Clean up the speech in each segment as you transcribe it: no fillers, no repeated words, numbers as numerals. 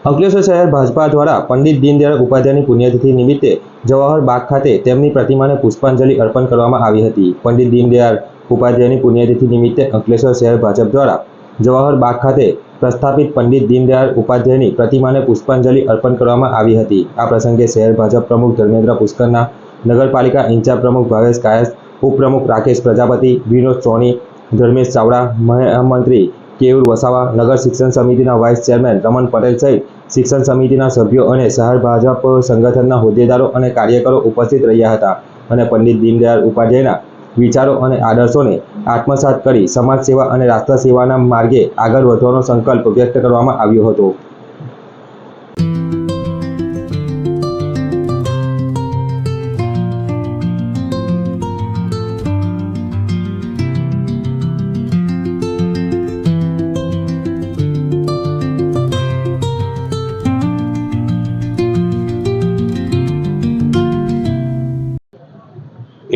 અંકલેશ્વર શહેર ભાજપા દ્વારા પંડિત દીનદયાળ ઉપાધ્યાયની પુણ્યતિથિ નિમિત્તે જવાહર બાગ ખાતે તેમની પ્રતિમાને પુષ્પાંજલિ અર્પણ કરવામાં આવી હતી। પંડિત દીનદયાળ ઉપાધ્યાયની પુણ્યતિથિ નિમિત્તે અંકલેશ્વર શહેર ભાજપ દ્વારા જવાહર બાગ ખાતે પ્રસ્થાપિત પંડિત દીનદયાળ ઉપાધ્યાયની પ્રતિમાને પુષ્પાંજલિ અર્પણ કરવામાં આવી હતી। આ પ્રસંગે શહેર ભાજપ પ્રમુખ ધર્મેન્દ્ર પુષ્કરના, નગરપાલિકા ઇન્ચાર્જ પ્રમુખ ભાવેશ કાયસ, ઉપપ્રમુખ રાકેશ પ્રજાપતિ, વિનોદ સોની, ધર્મેશ ચાવડા, મહામંત્રી કેયુર વસાવા, નગર શિક્ષણ સમિતિના વાઇસ ચેરમેન રમણ પટેલ સહિત શિક્ષણ સમિતિના સભ્યો અને શહેર ભાજપ સંગઠનના હોદ્દેદારો અને કાર્યકરો ઉપસ્થિત રહ્યા હતા અને પંડિત દીનદયાળ ઉપાધ્યાયના વિચારો અને આદર્શોને આત્મસાત કરી સમાજ સેવા અને રાષ્ટ્ર સેવાના માર્ગે આગળ વધવાનો સંકલ્પ વ્યક્ત કરવામાં આવ્યો હતો।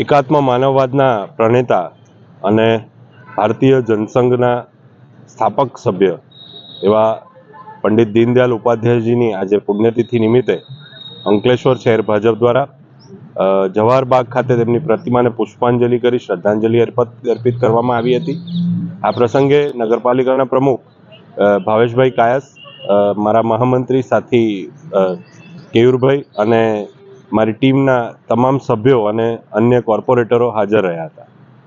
એકાત્મ માનવવાદના પ્રણેતા અને ભારતીય જનસંઘના સ્થાપક સભ્ય એવા પંડિત દીનદયાળ ઉપાધ્યાયજીની આજે પુણ્યતિથિ નિમિત્તે અંકલેશ્વર શહેર ભાજપ દ્વારા જવાહર બાગ ખાતે તેમની પ્રતિમાને પુષ્પાંજલિ કરી શ્રદ્ધાંજલિ અર્પિત કરવામાં આવી હતી। આ પ્રસંગે નગરપાલિકાના પ્રમુખ ભાવેશભાઈ કાયસ, મારા મહામંત્રી સાથી કેયુરભાઈ અને મારી ટીમના તમામ સભ્યો અને અન્ય કોર્પોરેટરો હાજર રહ્યા હતા।